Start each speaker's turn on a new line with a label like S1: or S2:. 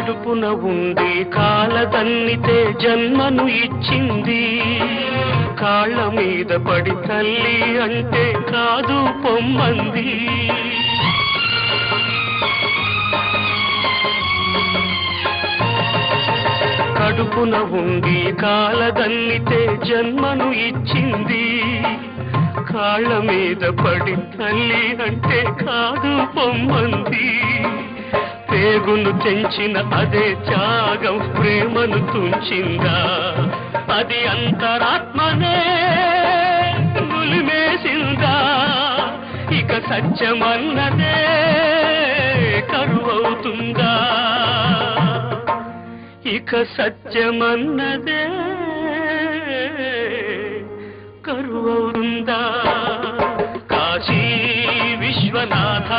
S1: కడుపున ఉండి కాలదన్నితే జన్మను ఇచ్చింది. కాళ్ళ మీద పడి తల్లి అంటే కాదు పొమ్మంది. కడుపున ఉండి కాలదన్నితే జన్మను ఇచ్చింది. కాళ్ళ మీద పడి తల్లి అంటే కాదు పొమ్మంది. పేగును తెంచిన అదే త్యాగం ప్రేమను తుంచిందా? అది అంతరాత్మనే నులిమేసిందా? ఇక సత్యమన్నదే కరువవుతుందా? ఇక సత్యమన్నదే కరువవుతుందా? కాశీ విశ్వనాథ